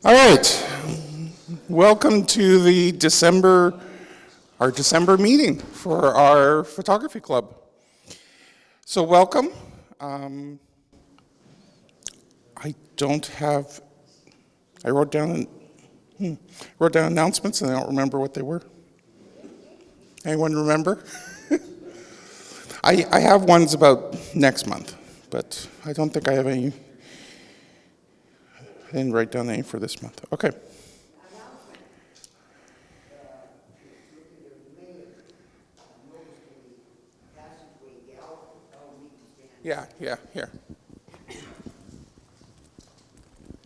All right, welcome to our December meeting for our photography club. So welcome. I don't have, I wrote down announcements and I don't remember what they were. Anyone remember? I have ones about next month, but I don't think I have any. I didn't write down any for this month. Okay. Yeah, here.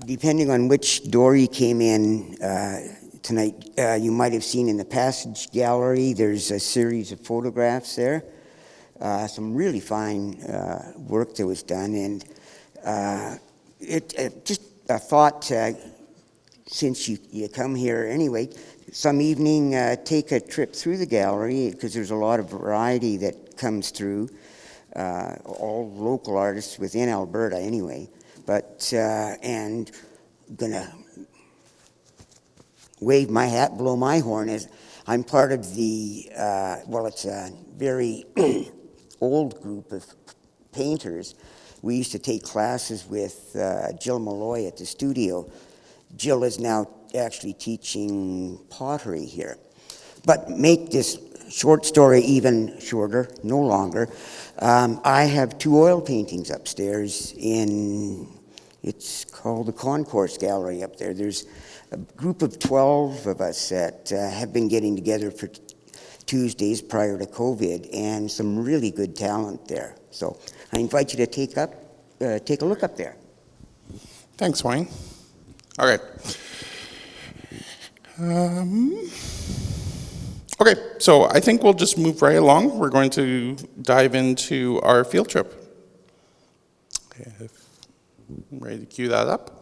Depending on which door you came in tonight, you might have seen in the passage gallery, there's a series of photographs there. Some really fine work that was done. And just a thought, since you come here anyway, some evening take a trip through the gallery because there's a lot of variety that comes through, all local artists within Alberta anyway. But, and gonna wave my hat, blow my horn, as I'm part of the, well, it's a very old group of painters. We used to take classes with Jill Malloy at the studio. Jill is now actually teaching pottery here. But make this short story even shorter, no longer. I have two oil paintings upstairs it's called the Concourse Gallery up there. There's a group of 12 of us that have been getting together for Tuesdays prior to COVID, and some really good talent there. So I invite you to take a look up there. Thanks, Wayne. All right. Okay, so I think we'll just move right along. We're going to dive into our field trip. Okay, I'm ready to cue that up.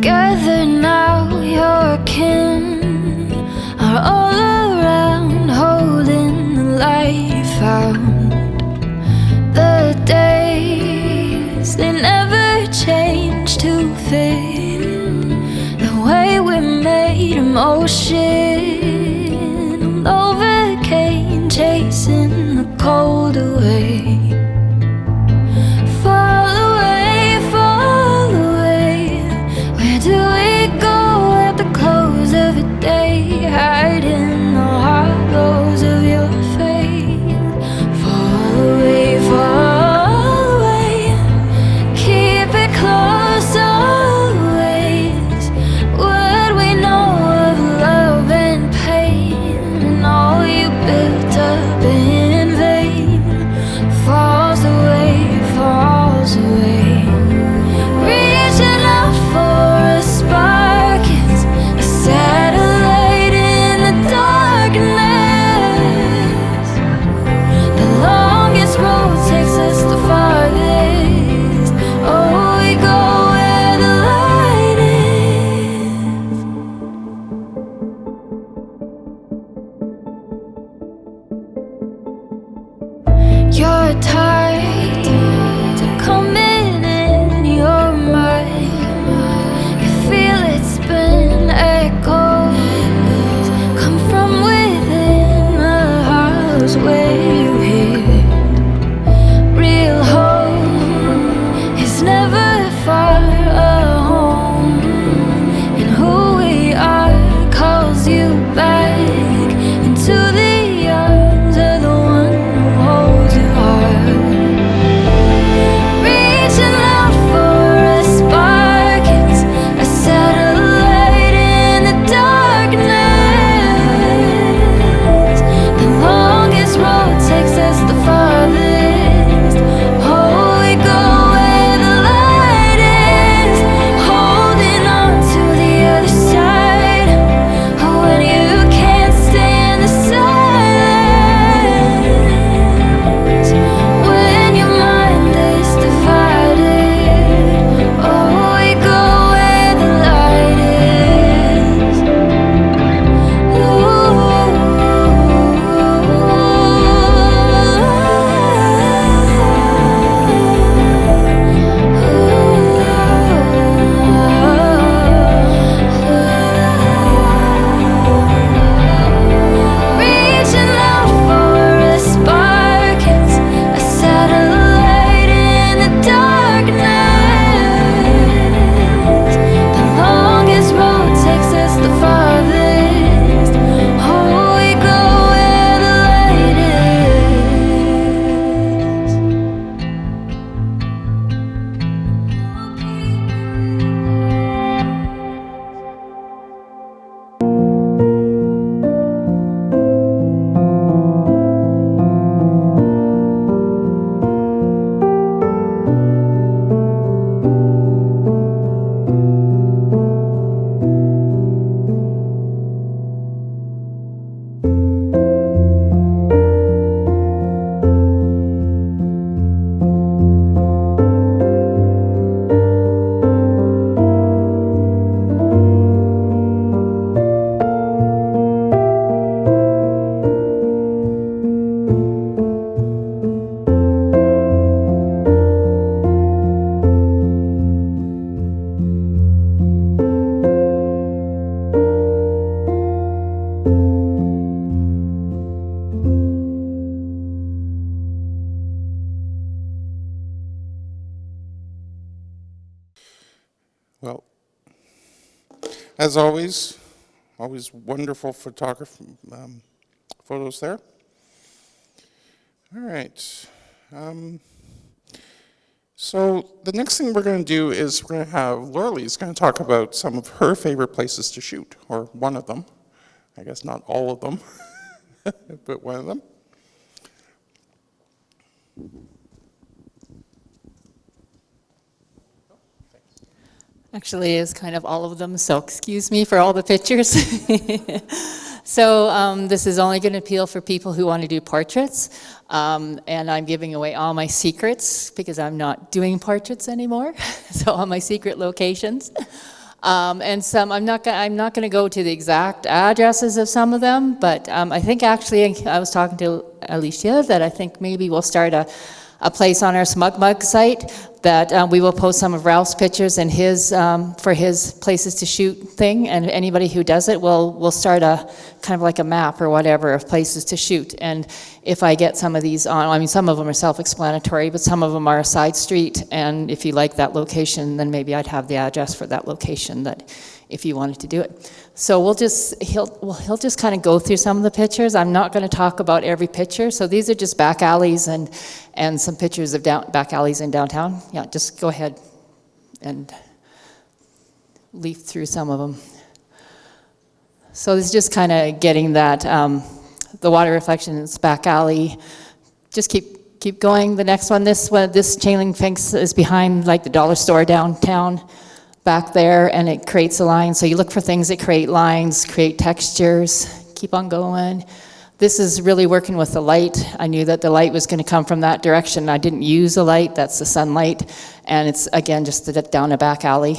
Gather now, your kin are all around, holding the light found. The days, they never change to fit the way we made emotion overcame, chasing the cold away. Fall away, fall away. Where do we go at the close of the day? Hide in the hollows of your faith. Fall away, fall away. Keep it close always. What we know of love and pain, and all you built up in vain, falls away, falls away. Reaching out for a spark, it's a satellite in the darkness. The longest road takes us the farthest. Oh, we go where the light is. You're tired to coming in your mind. You feel it spin, echoes come from within the house where you hear. Real home is never far. A home and who we are calls you back into the arms of the one who holds your heart. Reaching out for a spark, it's a satellite in the darkness. The longest road takes us the farthest. Oh, we go where the light is, holding on to the other side. When you can't stand the silence, when your mind is divided. Oh, we go where the light is. Reaching out for a spark, it's a satellite in the darkness. The longest road takes us the farthest. Oh, we go where the light Well, as always wonderful photos there. All right. So the next thing we're going to do is we're going to have Laurelie's going to talk about some of her favorite places to shoot, or one of them. I guess not all of them, but one of them. Actually, it's kind of all of them, so excuse me for all the pictures. So this is only going to appeal for people who want to do portraits, and I'm giving away all my secrets because I'm not doing portraits anymore, so all my secret locations. And some, I'm not gonna go to the exact addresses of some of them, but I think actually, I was talking to Alicia, that I think maybe we'll start a place on our Smug Mug site that we will post some of Ralph's pictures and his, for his places to shoot thing, and anybody who does it, we'll start a, kind of like a map or whatever of places to shoot. And if I get some of these on, I mean, some of them are self-explanatory, but some of them are a side street, and if you like that location, then maybe I'd have the address for that location, that if you wanted to do it. So he'll just kind of go through some of the pictures. I'm not going to talk about every picture. So these are just back alleys and some pictures of back alleys in downtown. Yeah, just go ahead and leaf through some of them. So this is just kind of getting that, the water reflection in this back alley. Just keep going. The next one, this chain link fence is behind like the dollar store downtown back there, and it creates a line. So you look for things that create lines, create textures, keep on going. This is really working with the light. I knew that the light was going to come from that direction. I didn't use a light, that's the sunlight. And it's, again, just down a back alley.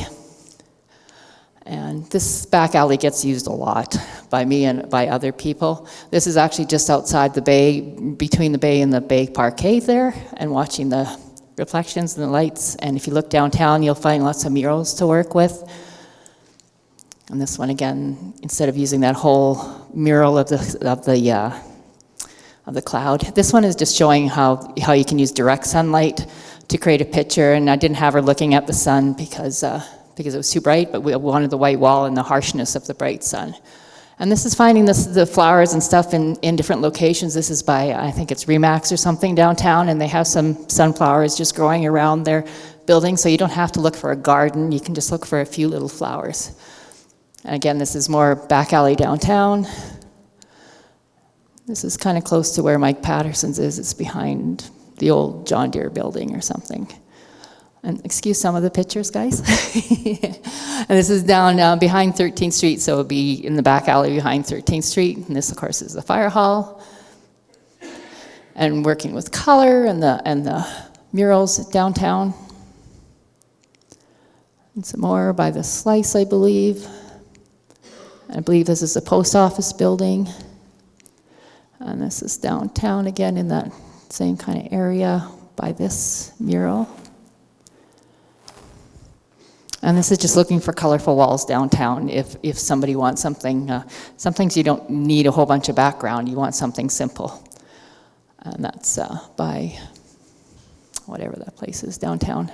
And this back alley gets used a lot by me and by other people. This is actually just outside the bay, between the bay and the Bay Parkade there, and watching the reflections and the lights. And if you look downtown, you'll find lots of murals to work with. And this one, again, instead of using that whole mural of the cloud, this one is just showing how you can use direct sunlight to create a picture. And I didn't have her looking at the sun because it was too bright, but we wanted the white wall and the harshness of the bright sun. And this is finding the flowers and stuff in different locations. This is by, I think it's Remax or something downtown, and they have some sunflowers just growing around their building, so you don't have to look for a garden. You can just look for a few little flowers. And again, this is more back alley downtown. This is kind of close to where Mike Patterson's is. It's behind the old John Deere building or something. And excuse some of the pictures, guys. And this is down behind 13th Street, so it would be in the back alley behind 13th Street. And this, of course, is the fire hall. And working with color and the murals downtown. And some more by the Slice, I believe. I believe this is the post office building. And this is downtown again in that same kind of area by this mural. And this is just looking for colorful walls downtown if somebody wants something. Some things you don't need a whole bunch of background, you want something simple. And that's by whatever that place is downtown.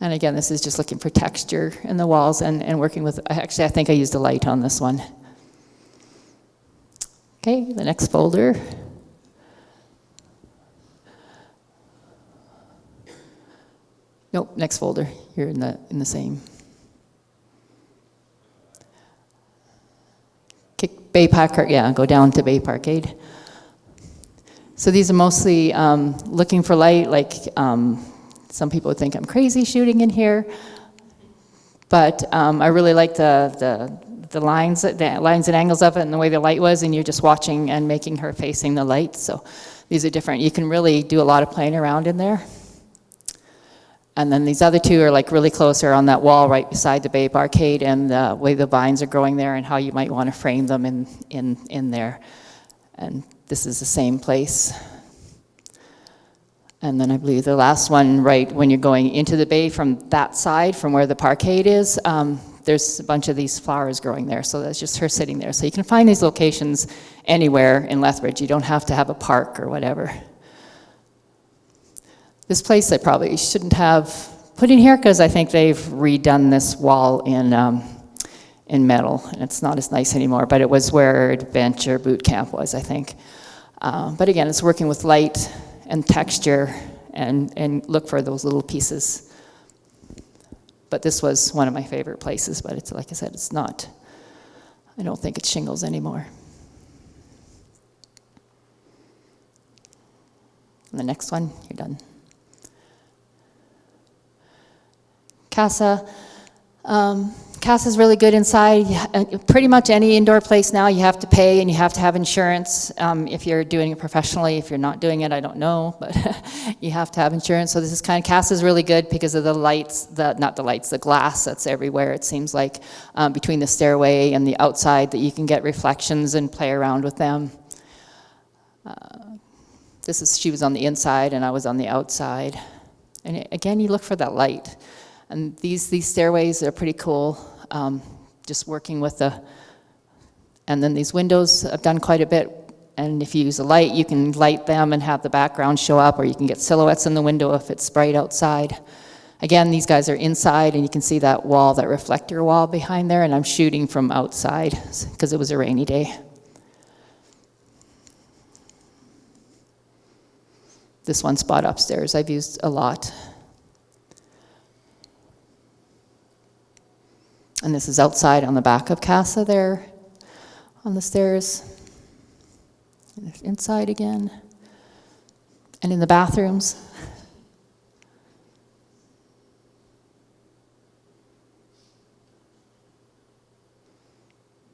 And again, this is just looking for texture in the walls and working with, actually I think I used a light on this one. Okay, the next folder. Nope, next folder. You're in the same. Kick Bay Parkade, yeah, go down to Bay Parkade. So these are mostly looking for light, like some people would think I'm crazy shooting in here, but I really like the lines and angles of it and the way the light was, and you're just watching and making her facing the light. So these are different. You can really do a lot of playing around in there. And then these other two are like really close, are on that wall right beside the Bay Parkade, and the way the vines are growing there and how you might want to frame them in there. And this is the same place. And then I believe the last one, right when you're going into the bay from that side, from where the Parkade is, there's a bunch of these flowers growing there. So that's just her sitting there. So you can find these locations anywhere in Lethbridge. You don't have to have a park or whatever. This place I probably shouldn't have put in here because I think they've redone this wall in metal, and it's not as nice anymore, but it was where Adventure Boot Camp was, I think. But again, it's working with light and texture and look for those little pieces. But this was one of my favorite places, but it's, like I said, it's not, I don't think it's shingles anymore. And the next one, you're done. Casa. Casa's really good inside. Pretty much any indoor place now, you have to pay and you have to have insurance. If you're doing it professionally, if you're not doing it, I don't know, but you have to have insurance. So this is Casa's really good because of the lights, the glass that's everywhere, it seems like, between the stairway and the outside, that you can get reflections and play around with them. She was on the inside and I was on the outside. And again, you look for that light. And these stairways are pretty cool, just working with and then these windows, I've done quite a bit, and if you use a light, you can light them and have the background show up, or you can get silhouettes in the window if it's bright outside. Again, these guys are inside, and you can see that wall, that reflector wall behind there, and I'm shooting from outside because it was a rainy day. This one spot upstairs I've used a lot. And this is outside on the back of Casa there, on the stairs. And inside again. And in the bathrooms.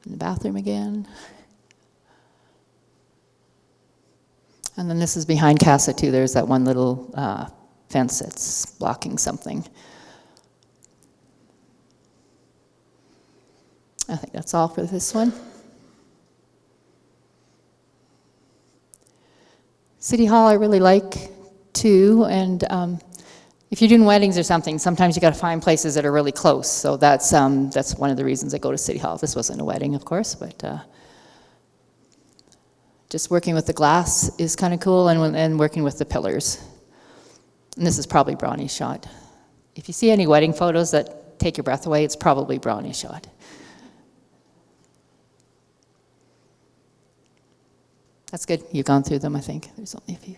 In the bathroom again. And then this is behind Casa too. There's that one little fence that's blocking something. I think that's all for this one. City Hall I really like too, and if you're doing weddings or something, sometimes you got to find places that are really close. So that's one of the reasons I go to City Hall. This wasn't a wedding, of course, but just working with the glass is kind of cool, and working with the pillars. And this is probably Brawny shot. If you see any wedding photos that take your breath away, it's probably Brawny shot. That's good. You've gone through them, I think. There's only a few.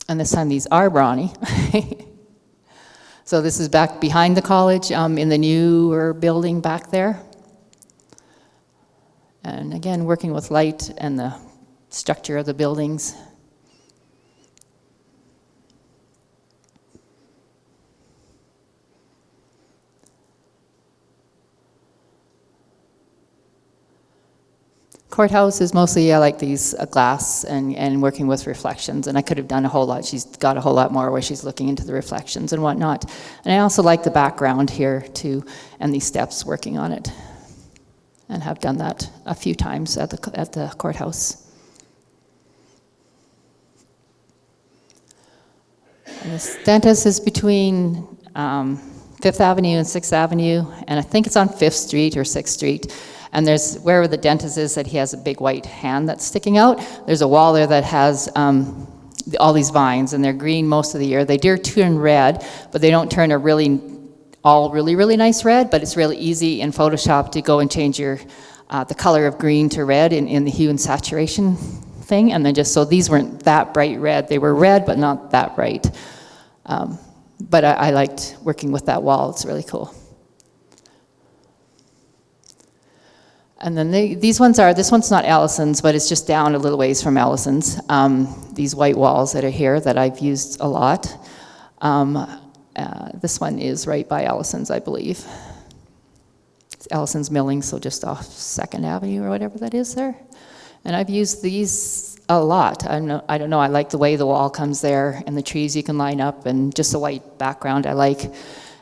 And this time these are Brawny. So this is back behind the college, in the newer building back there. And again, working with light and the structure of the buildings. Courthouse is mostly, I like these glass and working with reflections, and I could have done a whole lot. She's got a whole lot more where she's looking into the reflections and whatnot. And I also like the background here too, and these steps working on it, and have done that a few times at the courthouse. And this dentist is between 5th Avenue and 6th Avenue, and I think it's on 5th Street or 6th Street. And there's, where the dentist is, that he has a big white hand that's sticking out. There's a wall there that has all these vines, and they're green most of the year. They do turn red, but they don't turn a really nice red, but it's really easy in Photoshop to go and change your the color of green to red in the hue and saturation thing. And then just, so these weren't that bright red. They were red, but not that bright. But I liked working with that wall. It's really cool. And then this one's not Allison's, but it's just down a little ways from Allison's. These white walls that are here that I've used a lot. This one is right by Allison's, I believe. It's Allison's Milling, so just off 2nd Avenue or whatever that is there. And I've used these a lot. I don't know, I like the way the wall comes there, and the trees you can line up, and just the white background I like.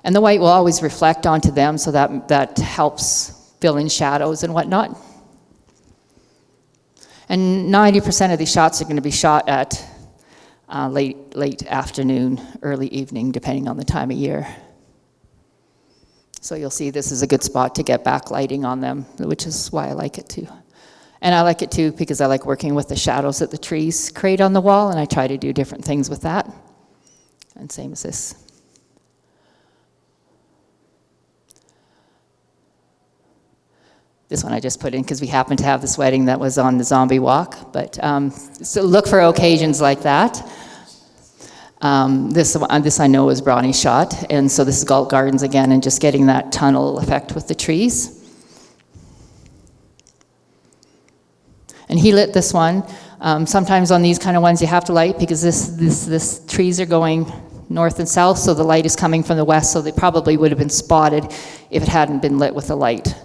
And the white will always reflect onto them, so that helps fill in shadows and whatnot. And 90% of these shots are going to be shot at late afternoon, early evening, depending on the time of year. So you'll see this is a good spot to get backlighting on them, which is why I like it too. And I like it too because I like working with the shadows that the trees create on the wall, and I try to do different things with that. And same as this. This one I just put in because we happened to have this wedding that was on the Zombie Walk. But so look for occasions like that. This I know is Brawny shot. And so this is Galt Gardens again, and just getting that tunnel effect with the trees. And he lit this one. Sometimes on these kind of ones you have to light because this trees are going north and south, so the light is coming from the west, so they probably would have been spotted if it hadn't been lit with the light.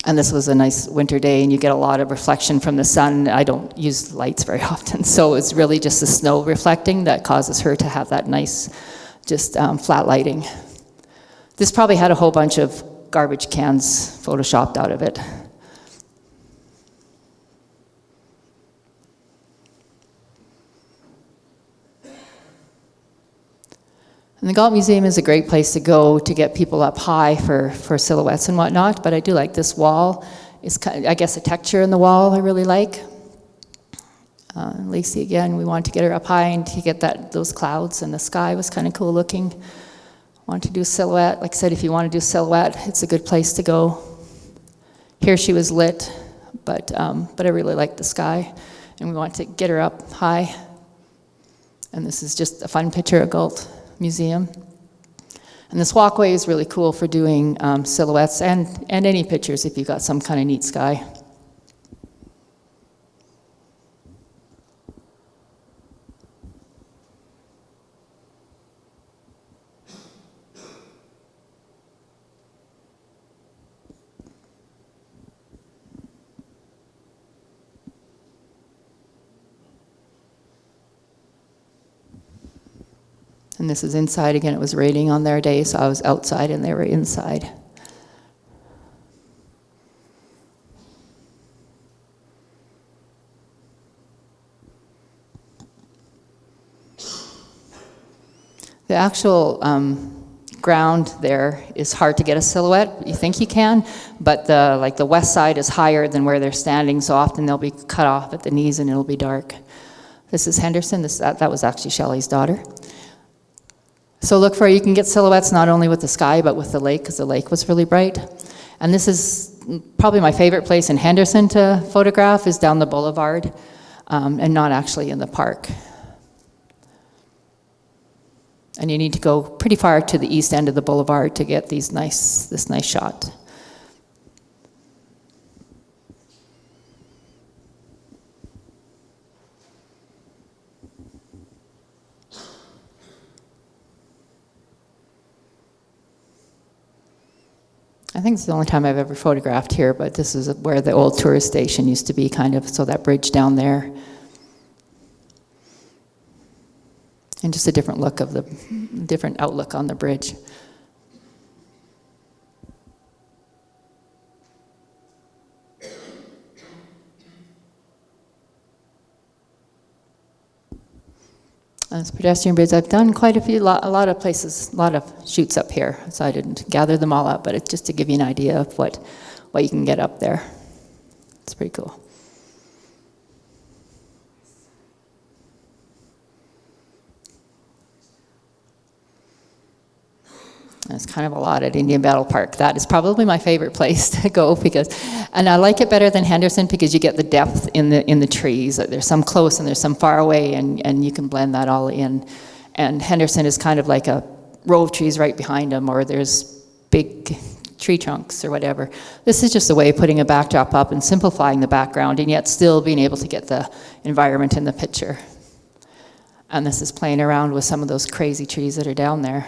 And this was a nice winter day, and you get a lot of reflection from the sun. I don't use lights very often, so it's really just the snow reflecting that causes her to have that nice, just flat lighting. This probably had a whole bunch of garbage cans photoshopped out of it. And the Galt Museum is a great place to go to get people up high for silhouettes and whatnot, but I do like this wall. It's kind of, I guess, a texture in the wall I really like. Lacey, again, we wanted to get her up high and to get those clouds, and the sky was kind of cool looking. Wanted to do silhouette. Like I said, if you want to do silhouette, it's a good place to go. Here she was lit, but I really like the sky, and we want to get her up high. And this is just a fun picture of Galt Museum. And this walkway is really cool for doing silhouettes and any pictures if you've got some kind of neat sky. And this is inside again. It was raining on their day, so I was outside and they were inside. The actual ground there is hard to get a silhouette. You think you can, but the west side is higher than where they're standing, so often they'll be cut off at the knees and it'll be dark. This is Henderson. That was actually Shelley's daughter. So look for, you can get silhouettes not only with the sky, but with the lake, because the lake was really bright. And this is probably my favorite place in Henderson to photograph, is down the boulevard, and not actually in the park. And you need to go pretty far to the east end of the boulevard to get this nice shot. I think it's the only time I've ever photographed here, but this is where the old tourist station used to be, kind of, so that bridge down there. And just a different look of different outlook on the bridge. As pedestrian bridge, I've done quite a lot of places, a lot of shoots up here, so I didn't gather them all up, but it's just to give you an idea of what you can get up there. It's pretty cool. And it's kind of a lot at Indian Battle Park. That is probably my favorite place to go and I like it better than Henderson because you get the depth in the trees. There's some close and there's some far away, and you can blend that all in. And Henderson is kind of like a row of trees right behind them, or there's big tree trunks or whatever. This is just a way of putting a backdrop up and simplifying the background, and yet still being able to get the environment in the picture. And this is playing around with some of those crazy trees that are down there.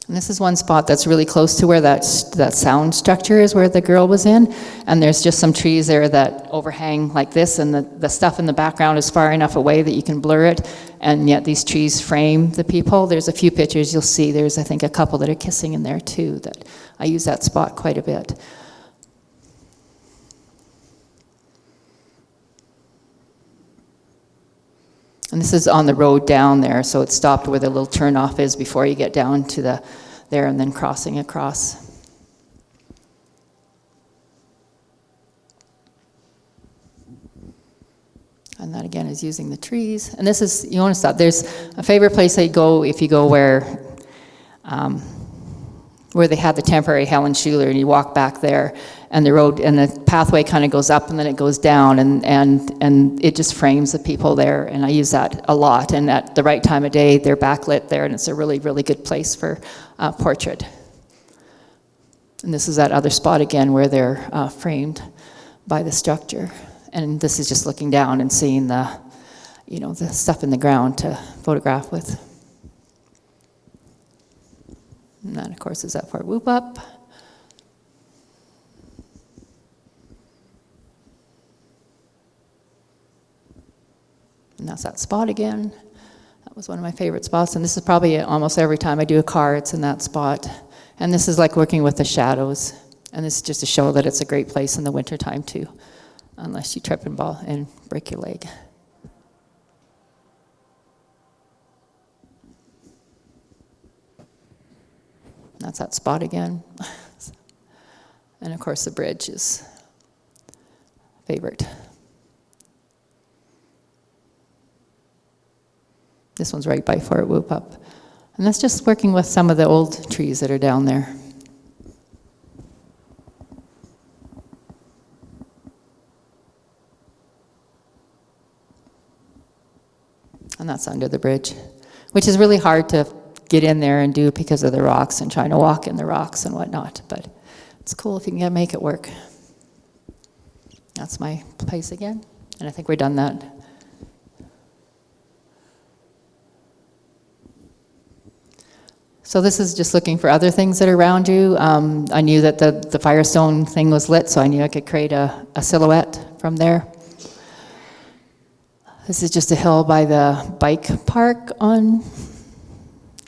And this is one spot that's really close to where that sound structure is, where the girl was in. And there's just some trees there that overhang like this, and the stuff in the background is far enough away that you can blur it, and yet these trees frame the people. There's a few pictures you'll see. There's, I think, a couple that are kissing in there too. That I use that spot quite a bit. And this is on the road down there, so it's stopped where the little turnoff is before you get down to there and then crossing across. And that again is using the trees. And this is, you want to stop, there's a favorite place I go if you go where where they had the temporary Helen Schuler, and you walk back there, and the road and the pathway kind of goes up and then it goes down, and it just frames the people there, and I use that a lot. And at the right time of day, they're backlit there, and it's a really, really good place for portrait. And this is that other spot again where they're framed by the structure. And this is just looking down and seeing the, you know, the stuff in the ground to photograph with. And that, of course, is at Fort Whoop-Up. And that's that spot again. That was one of my favorite spots. And this is probably almost every time I do a car, it's in that spot. And this is like working with the shadows. And this is just to show that it's a great place in the wintertime too, unless you trip and break your leg. That's that spot again. And of course the bridge is favorite. This one's right by Fort Whoop-Up. And that's just working with some of the old trees that are down there. And that's under the bridge, which is really hard to get in there and do because of the rocks and trying to walk in the rocks and whatnot. But it's cool if you can make it work. That's my place again. And I think we're done that. So this is just looking for other things that are around you. I knew that the Firestone thing was lit, so I knew I could create a silhouette from there. This is just a hill by the bike park on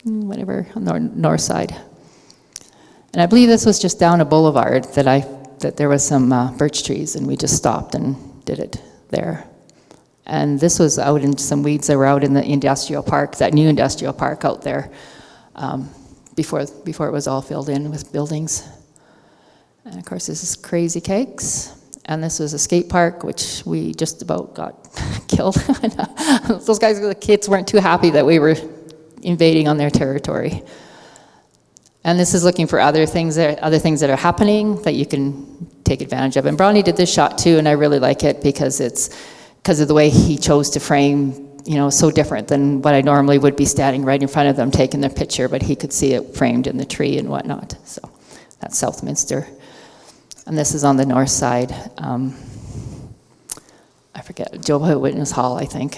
whatever, on the north side. And I believe this was just down a boulevard that there was some birch trees, and we just stopped and did it there. And this was out in some weeds that were out in the industrial park, that new industrial park out there. Before it was all filled in with buildings. And of course this is Crazy Cakes, and this was a skate park which we just about got killed. Those guys, the kids weren't too happy that we were invading on their territory. And this is looking for other things that are happening that you can take advantage of. And Brownie did this shot too, and I really like it because of the way he chose to frame, you know, so different than what I normally would be standing right in front of them taking their picture, but he could see it framed in the tree and whatnot. So that's Southminster. And this is on the north side. I forget, Jehovah's Witness Hall, I think.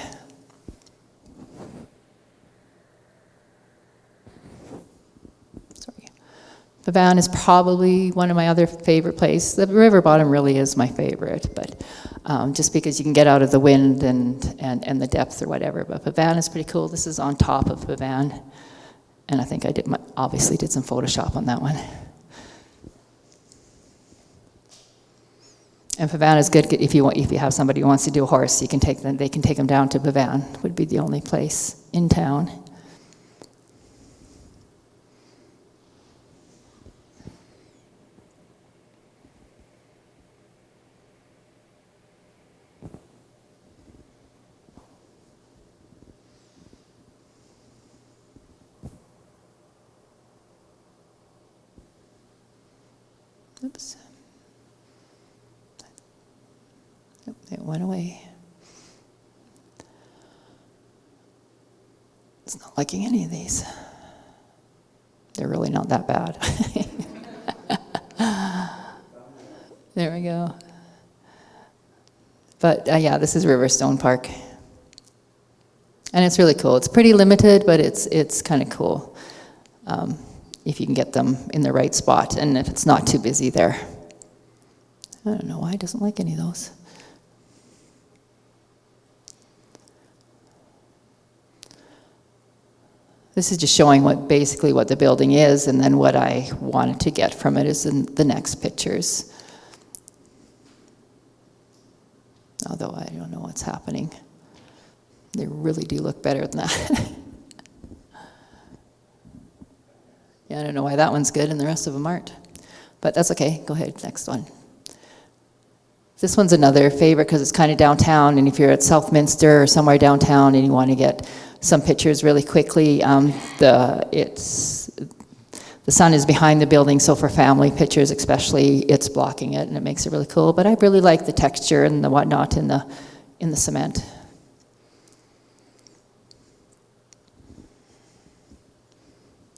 Sorry. Bevan is probably one of my other favorite places. The river bottom really is my favorite, but just because you can get out of the wind and the depth or whatever. But Bevan is pretty cool. This is on top of Bevan. And I think I obviously did some Photoshop on that one. And Bevan is good if you have somebody who wants to do a horse, they can take them down to Bevan. Would be the only place in town. Oops. Oh, it went away. It's not liking any of these. They're really not that bad. There we go. But yeah, this is Riverstone Park. And it's really cool. It's pretty limited, but it's kind of cool. If you can get them in the right spot and if it's not too busy there. I don't know why it doesn't like any of those. This is just showing basically what the building is, and then what I wanted to get from it is in the next pictures. Although I don't know what's happening. They really do look better than that. Yeah, I don't know why that one's good and the rest of them aren't. But that's okay. Go ahead, next one. This one's another favorite because it's kind of downtown, and if you're at Southminster or somewhere downtown and you want to get some pictures really quickly, the the sun is behind the building, so for family pictures especially, it's blocking it, and it makes it really cool. But I really like the texture and the whatnot in the cement.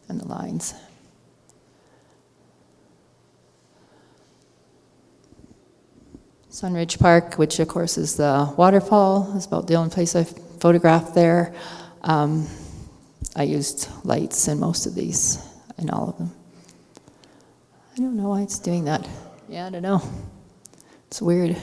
And the lines. Sunridge Park, which of course is the waterfall, is about the only place I've photographed there. I used lights in most of these, in all of them. I don't know why it's doing that. Yeah, I don't know. It's weird.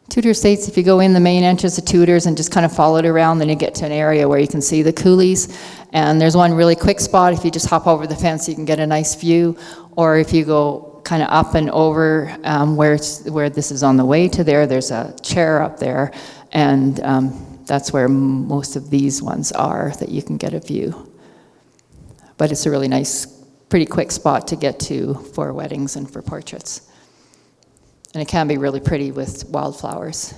Tudor Estates, if you go in the main entrance of Tudor's and just kind of follow it around, then you get to an area where you can see the coulees. And there's one really quick spot. If you just hop over the fence, you can get a nice view. Or if you go kind of up and over where this is on the way to there, there's a chair up there. And that's where most of these ones are, that you can get a view. But it's a really nice, pretty quick spot to get to for weddings and for portraits. And it can be really pretty with wildflowers.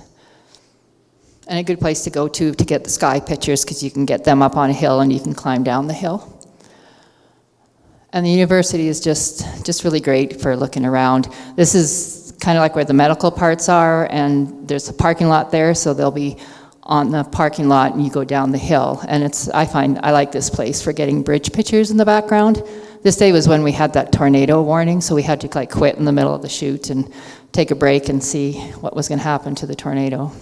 And a good place to go to get the sky pictures, because you can get them up on a hill and you can climb down the hill. And the university is just really great for looking around. This is kind of like where the medical parts are, and there's a parking lot there, so they'll be on the parking lot and you go down the hill. And I like this place for getting bridge pictures in the background. This day was when we had that tornado warning, so we had to like quit in the middle of the shoot and take a break and see what was going to happen to the tornado.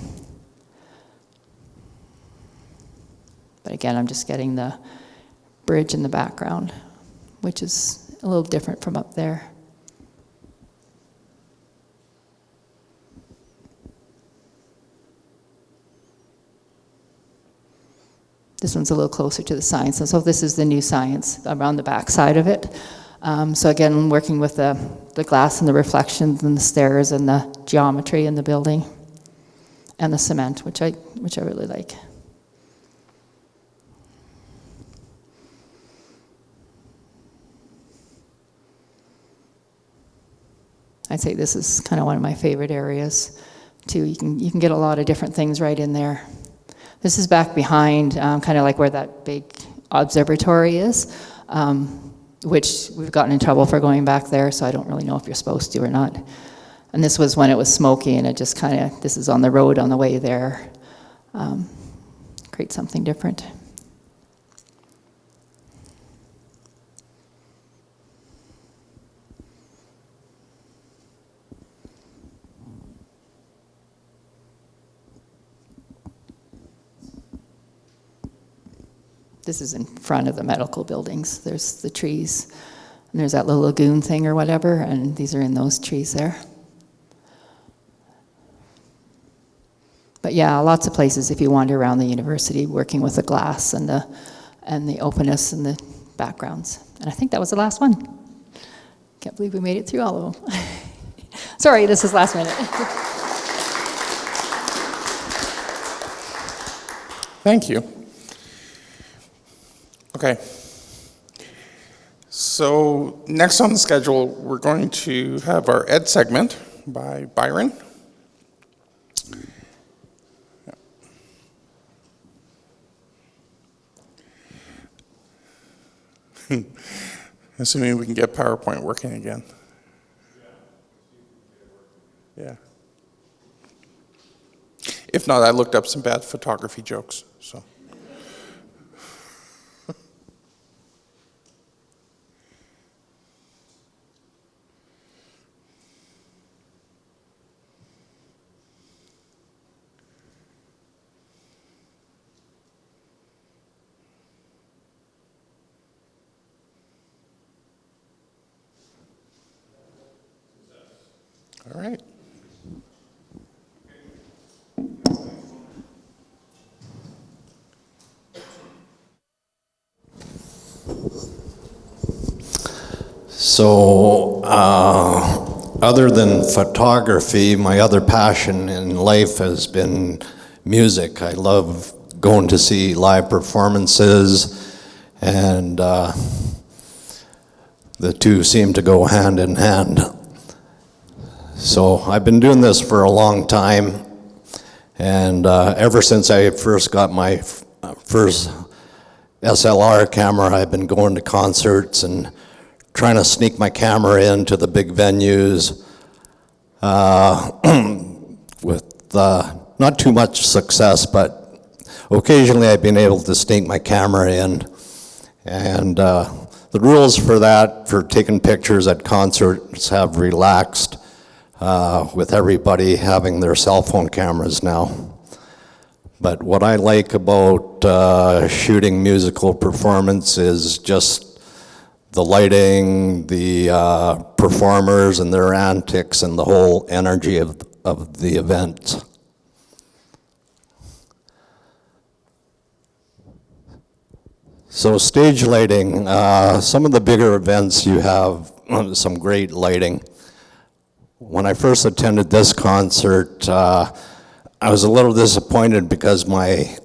But again, I'm just getting the bridge in the background, which is a little different from up there. This one's a little closer to the science, and so this is the new science around the back side of it. So again, working with the glass and the reflections and the stairs and the geometry in the building and the cement, which I really like. I'd say this is kind of one of my favorite areas too. You can get a lot of different things right in there. This is back behind, kind of like where that big observatory is, which we've gotten in trouble for going back there, so I don't really know if you're supposed to or not. And this was when it was smoky, and it just kind of, this is on the road on the way there. Create something different. This is in front of the medical buildings. There's the trees, and there's that little lagoon thing or whatever, and these are in those trees there. But yeah, lots of places if you wander around the university, working with the glass and the openness and the backgrounds. And I think that was the last one. Can't believe we made it through all of them. Sorry, this is last minute. Thank you. Okay. So next on the schedule, we're going to have our Ed segment by Byron. Assuming we can get PowerPoint working again. Yeah. If not, I looked up some bad photography jokes, so. All right. So, other than photography, my other passion in life has been music. I love going to see live performances, and the two seem to go hand in hand. So I've been doing this for a long time, and ever since I first got my first SLR camera, I've been going to concerts and trying to sneak my camera into the big venues with not too much success, but occasionally I've been able to sneak my camera in. And the rules for that, for taking pictures at concerts, have relaxed with everybody having their cell phone cameras now. But what I like about shooting musical performance is just the lighting, the performers and their antics, and the whole energy of the event. So stage lighting, some of the bigger events you have some great lighting. When I first attended this concert, I was a little disappointed because my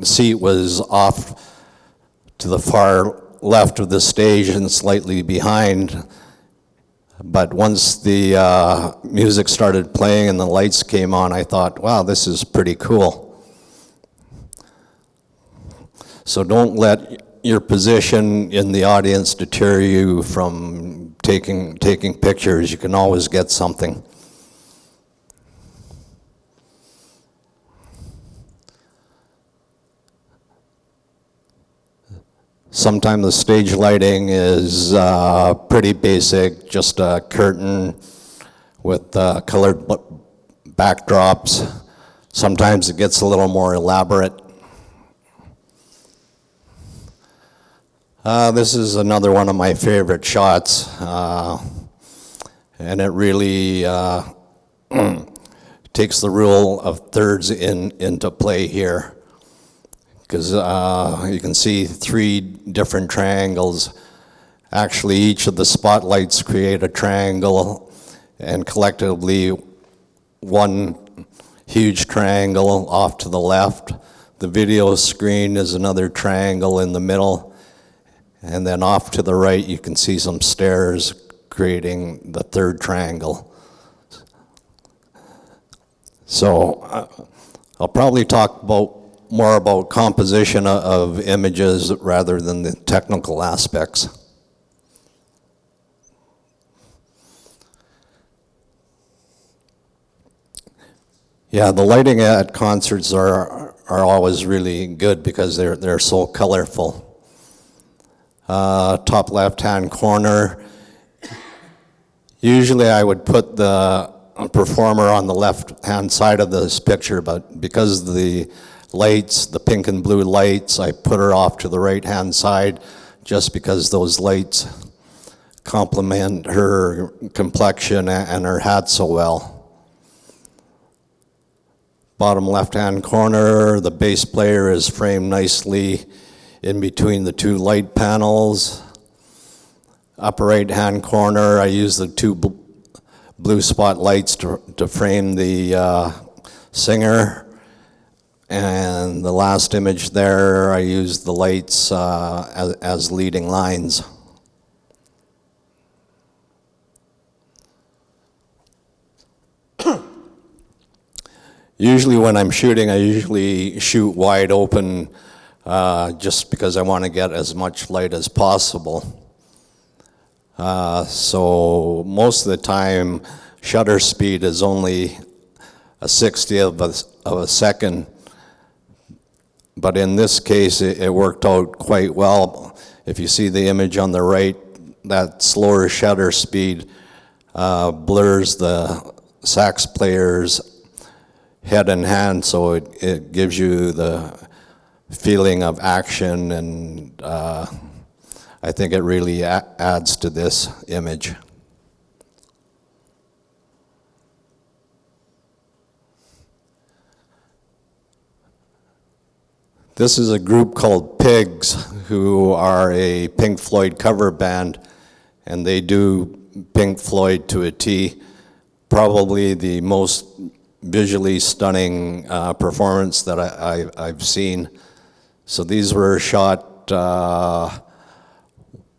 seat was off to the far left of the stage and slightly behind. But once the music started playing and the lights came on, I thought, wow, this is pretty cool. So don't let your position in the audience deter you from taking pictures. You can always get something. Sometimes the stage lighting is pretty basic, just a curtain with colored backdrops. Sometimes it gets a little more elaborate. This is another one of my favorite shots, and it really takes the rule of thirds into play here, because you can see 3 different triangles. Actually, each of the spotlights create a triangle, and collectively one huge triangle off to the left. The video screen is another triangle in the middle. And then off to the right, you can see some stairs creating the 3rd triangle. So I'll probably talk more about composition of images rather than the technical aspects. Yeah, the lighting at concerts are always really good because they're so colorful. Top left-hand corner. Usually I would put the performer on the left-hand side of this picture, but because the lights, the pink and blue lights, I put her off to the right-hand side just because those lights complement her complexion and her hat so well. Bottom left-hand corner, the bass player is framed nicely in between the 2 light panels. Upper right-hand corner, I use the 2 blue spotlights to frame the singer. And the last image there, I use the lights as leading lines. Usually when I'm shooting, I usually shoot wide open just because I want to get as much light as possible. So most of the time, shutter speed is only a 60th of a second. But in this case, it worked out quite well. If you see the image on the right, that slower shutter speed blurs the sax player's head and hand, so it gives you the feeling of action, and I think it really adds to this image. This is a group called Pigs, who are a Pink Floyd cover band, and they do Pink Floyd to a T. Probably the most visually stunning performance that I've seen. So these were shot,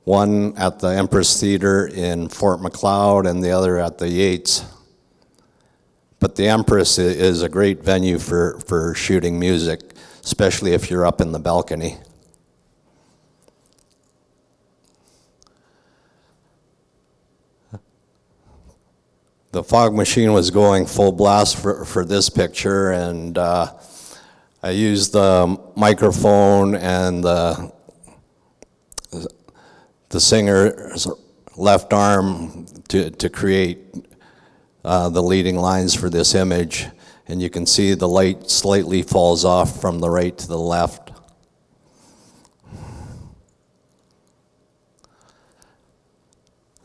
one at the Empress Theater in Fort Macleod and the other at the Yates. but the Empress is a great venue for shooting music, especially if you're up in the balcony. The fog machine was going full blast for this picture, and I used the microphone and the singer's left arm to create the leading lines for this image. And you can see the light slightly falls off from the right to the left.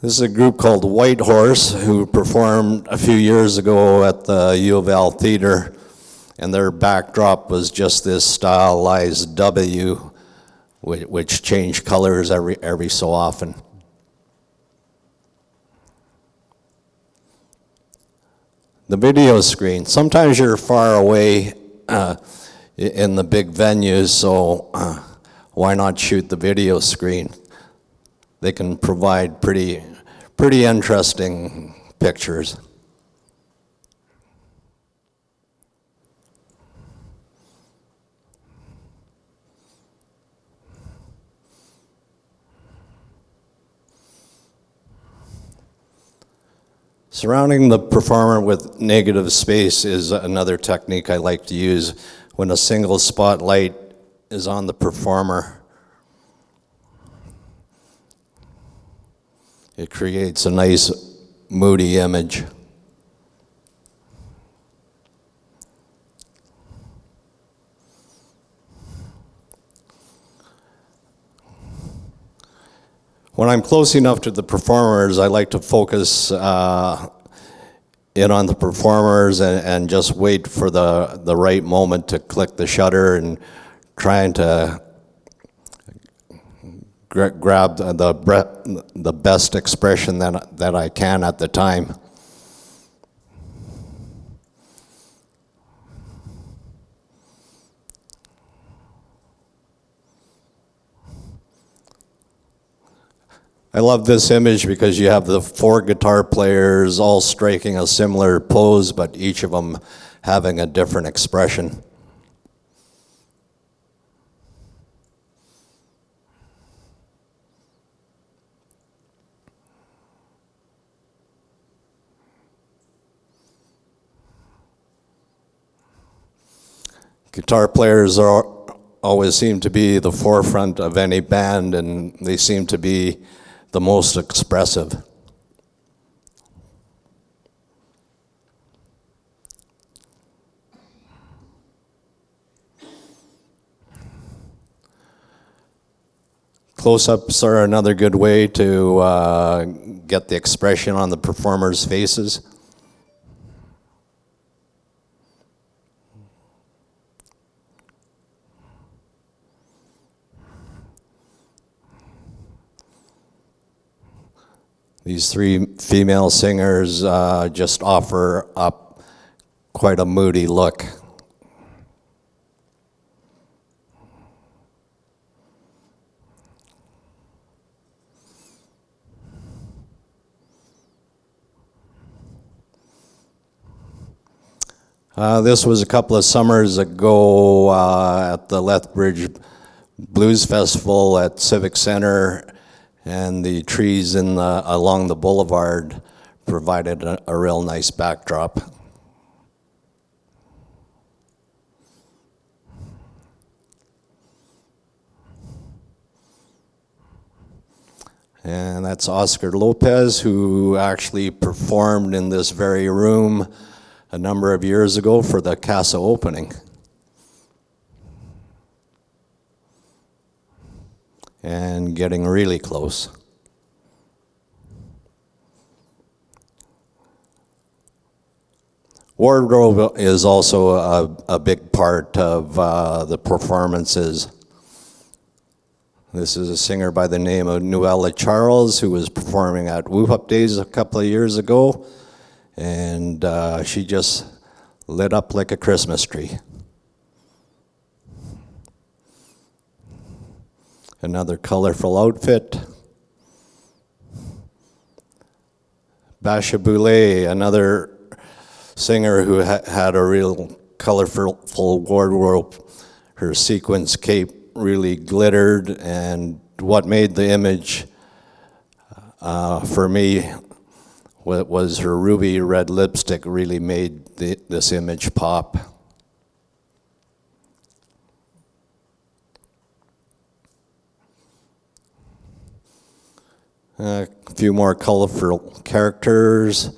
This is a group called White Horse who performed a few years ago at the U of L Theatre, and their backdrop was just this stylized W, which changed colors every so often. The video screen. Sometimes you're far away in the big venues, so why not shoot the video screen? They can provide pretty interesting pictures. Surrounding the performer with negative space is another technique I like to use when a single spotlight is on the performer. It creates a nice moody image. When I'm close enough to the performers, I like to focus in on the performers and just wait for the right moment to click the shutter and trying to grab the best expression that I can at the time. I love this image because you have the 4 guitar players all striking a similar pose, but each of them having a different expression. Guitar players always seem to be the forefront of any band, and they seem to be the most expressive. Close-ups are another good way to get the expression on the performers' faces. These 3 female singers just offer up quite a moody look. This was a couple of summers ago at the Lethbridge Blues Festival at Civic Center, and the trees along the boulevard provided a real nice backdrop. And that's Oscar Lopez, who actually performed in this very room a number of years ago for the Casa opening. And getting really close. Wardrobe is also a big part of the performances. This is a singer by the name of Nuella Charles, who was performing at Whoop Up Days a couple of years ago, and she just lit up like a Christmas tree. Another colorful outfit. Basha Boulay, another singer who had a real colorful wardrobe. Her sequins cape really glittered, and what made the image for me was her ruby red lipstick really made this image pop. A few more colorful characters.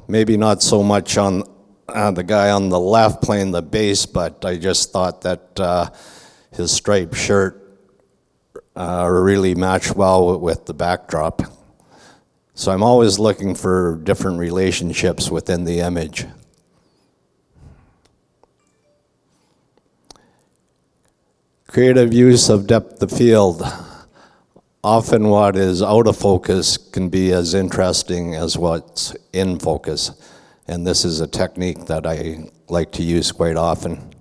Maybe not so much on the guy on the left playing the bass, but I just thought that his striped shirt really matched well with the backdrop. So I'm always looking for different relationships within the image. Creative use of depth of field. Often what is out of focus can be as interesting as what's in focus. And this is a technique that I like to use quite often.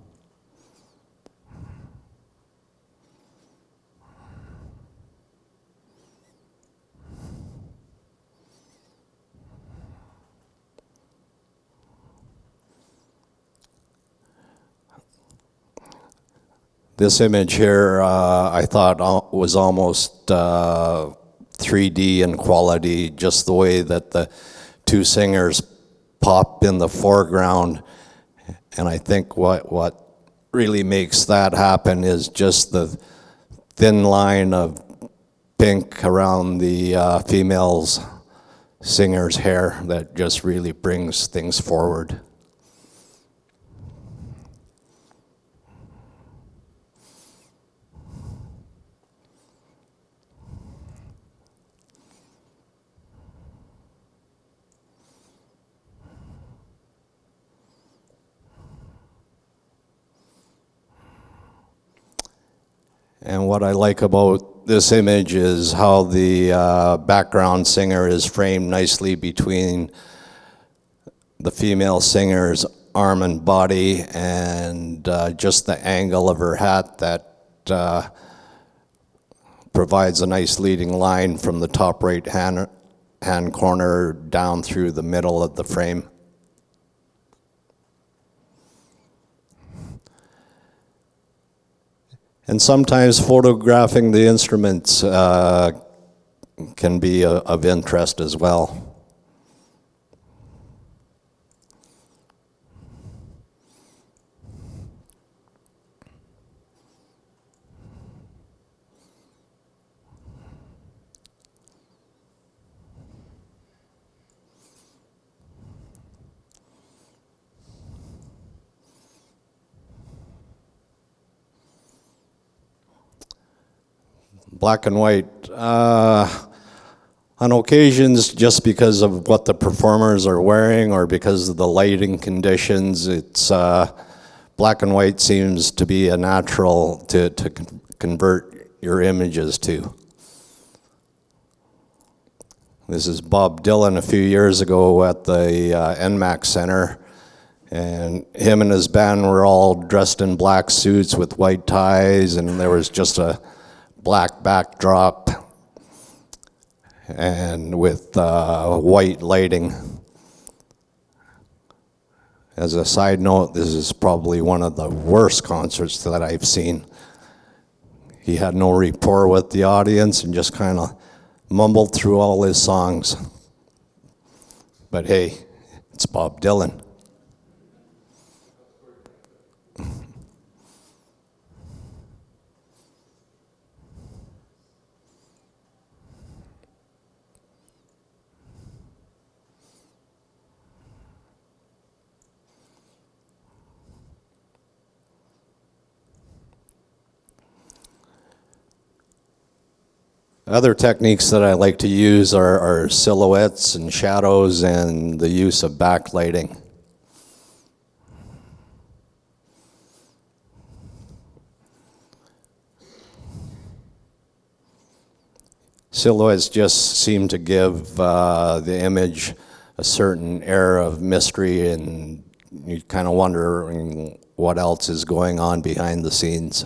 This image here, I thought was almost 3D in quality, just the way that the two singers pop in the foreground. And I think what really makes that happen is just the thin line of pink around the female's singer's hair that just really brings things forward. And what I like about this image is how the background singer is framed nicely between the female singer's arm and body, and just the angle of her hat that provides a nice leading line from the top right hand corner down through the middle of the frame. And sometimes photographing the instruments can be of interest as well. Black and white. On occasions, just because of what the performers are wearing or because of the lighting conditions, it's black and white seems to be a natural to convert your images to. This is Bob Dylan a few years ago at the NMAC Center, and him and his band were all dressed in black suits with white ties, and there was just a black backdrop and with white lighting. As a side note, this is probably one of the worst concerts that I've seen. He had no rapport with the audience and just kind of mumbled through all his songs. But hey, it's Bob Dylan. Other techniques that I like to use are silhouettes and shadows and the use of backlighting. Silhouettes just seem to give the image a certain air of mystery, and you kind of wondering what else is going on behind the scenes.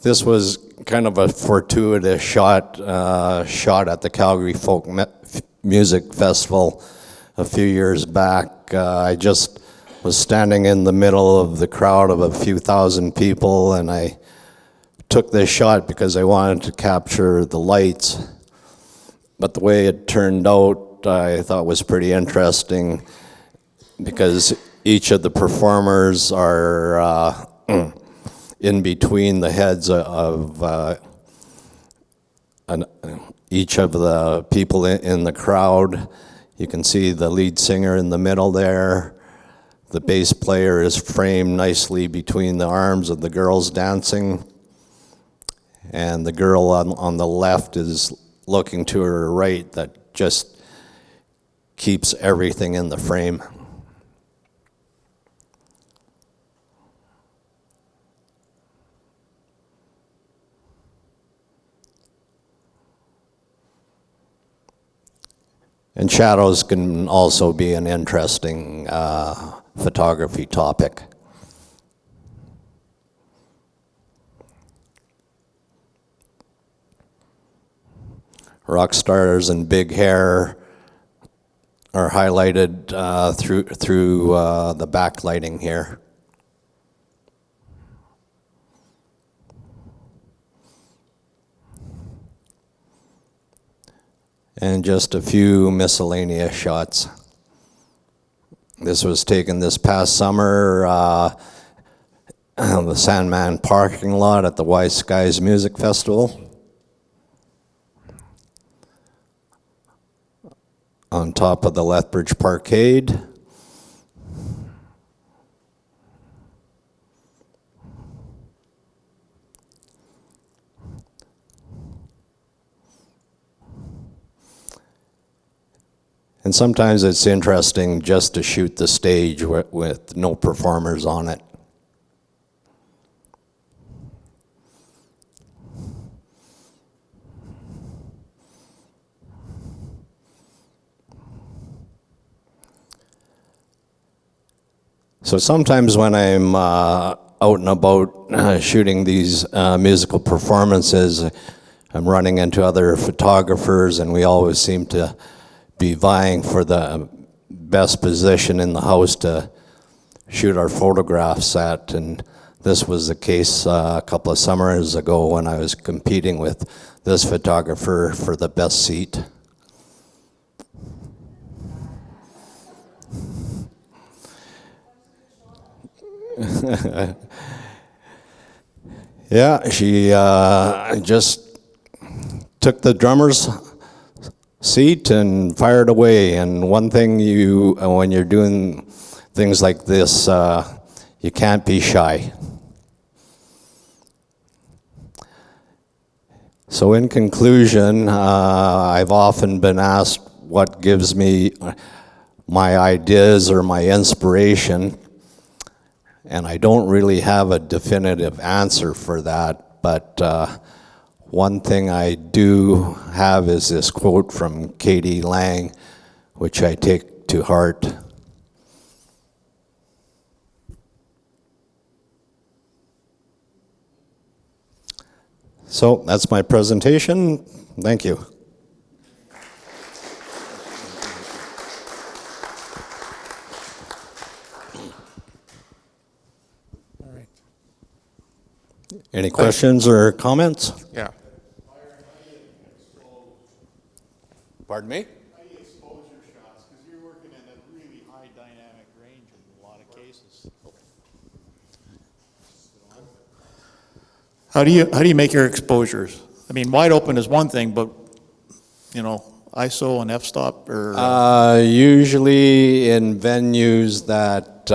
This was kind of a fortuitous shot at the Calgary Music Festival a few years back. I just was standing in the middle of the crowd of a few thousand people, and I took this shot because I wanted to capture the lights. But the way it turned out, I thought was pretty interesting, because each of the performers are in between the heads of each of the people in the crowd. You can see the lead singer in the middle there. The bass player is framed nicely between the arms of the girls dancing. And the girl on the left is looking to her right. That just keeps everything in the frame. And shadows can also be an interesting photography topic. Rock stars and big hair are highlighted through the backlighting here. And just a few miscellaneous shots. This was taken this past summer, the Sandman parking lot at the Wise Skies Music Festival. On top of the Lethbridge Parkade. And sometimes it's interesting just to shoot the stage with no performers on it. So sometimes when I'm out and about shooting these musical performances, I'm running into other photographers, and we always seem to be vying for the best position in the house to shoot our photographs at. And this was the case a couple of summers ago when I was competing with this photographer for the best seat. Yeah, she just took the drummer's seat and fired away. And one thing when you're doing things like this, you can't be shy. So in conclusion, I've often been asked what gives me my ideas or my inspiration. And I don't really have a definitive answer for that, but one thing I do have is this quote from Katie Lang, which I take to heart. So that's my presentation. Thank you. Any questions or comments? Yeah. Pardon me? How do you expose your shots? Because you're working in a really high dynamic range in a lot of cases. How do you make your exposures? I mean, wide open is one thing, but you know, ISO and f-stop or Usually in venues that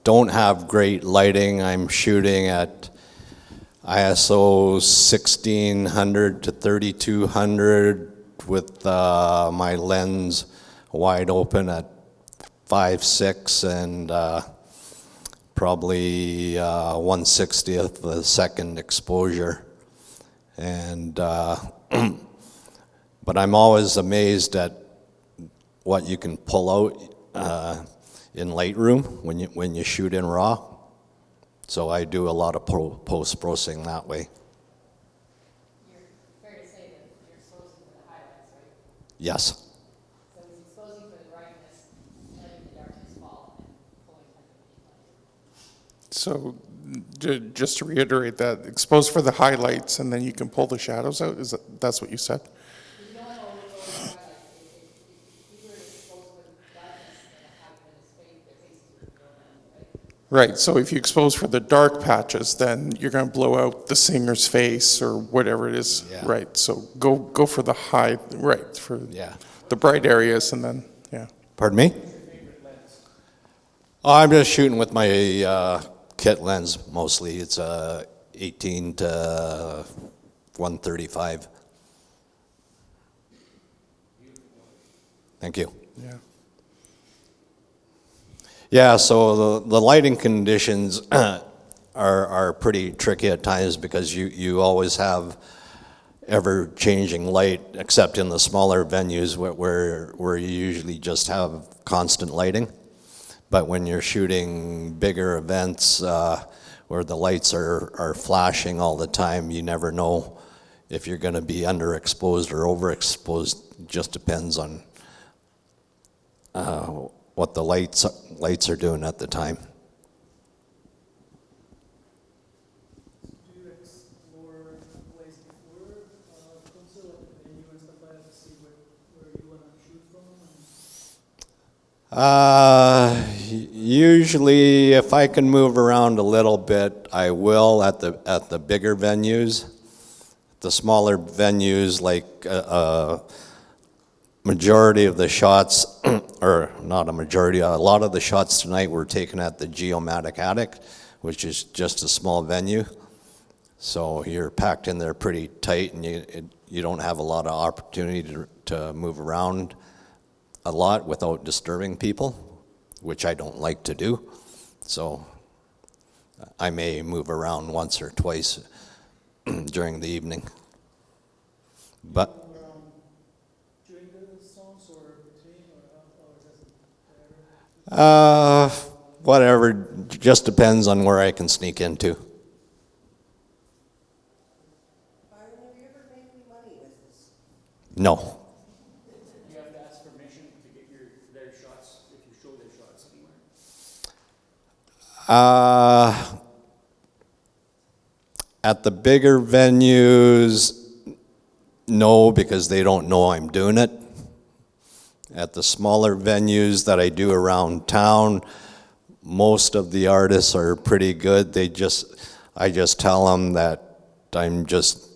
don't have great lighting, I'm shooting at ISO 1600 to 3200 with my lens wide open at 5.6 and probably 1/60th of a second exposure. And but I'm always amazed at what you can pull out in Lightroom when you shoot in RAW. So I do a lot of post-processing that way. Fair to say that you're exposing for the highlights, right? Yes. So he's exposing for the brightness, letting the darkness fall, and pulling kind of. So just to reiterate that, expose for the highlights and then you can pull the shadows out, that's what you said? You don't know what the highlights, if you were to expose for the darkness and have them in his face, their faces would go down, right? Right, so if you expose for the dark patches, then you're going to blow out the singer's face or whatever it is. Yeah. Right, so go for the high, right, for Yeah. the bright areas and then, yeah. Pardon me? Oh, I'm just shooting with my kit lens mostly. It's 18 to 135. Thank you. Yeah. Yeah, so the lighting conditions are pretty tricky at times because you always have ever-changing light, except in the smaller venues where you usually just have constant lighting. But when you're shooting bigger events where the lights are flashing all the time, you never know if you're going to be underexposed or overexposed. Just depends on what the lights are doing at the time. Do you explore ways before console like the venue and stuff like that to see where you want to shoot from? Usually, if I can move around a little bit, I will at the bigger venues. The smaller venues, like majority of the shots, or not a majority, a lot of the shots tonight were taken at the Geomatic Attic, which is just a small venue. So you're packed in there pretty tight, and you don't have a lot of opportunity to move around a lot without disturbing people, which I don't like to do. So I may move around once or twice during the evening. But During the songs or between, or does it matter? whatever, just depends on where I can sneak into. Byron, have you ever made any money with this? No. You have to ask permission to get their shots, if you show their shots anywhere. At the bigger venues, no, because they don't know I'm doing it. At the smaller venues that I do around town, most of the artists are pretty good. I just tell them that I'm just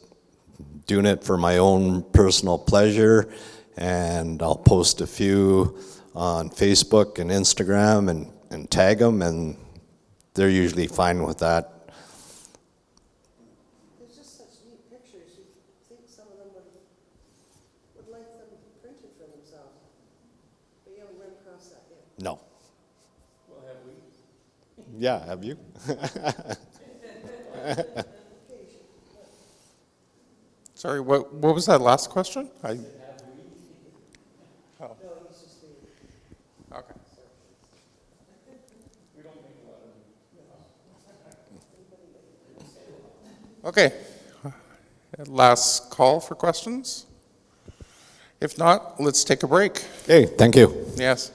doing it for my own personal pleasure, and I'll post a few on Facebook and Instagram and tag them, and they're usually fine with that. There's just such neat pictures. You think some of them would like them printed for themselves. But you haven't run across that yet. No. Well, have we? Yeah, have you? Sorry, what was that last question? Oh. Okay. Okay. Last call for questions? If not, let's take a break. Okay, thank you. Yes.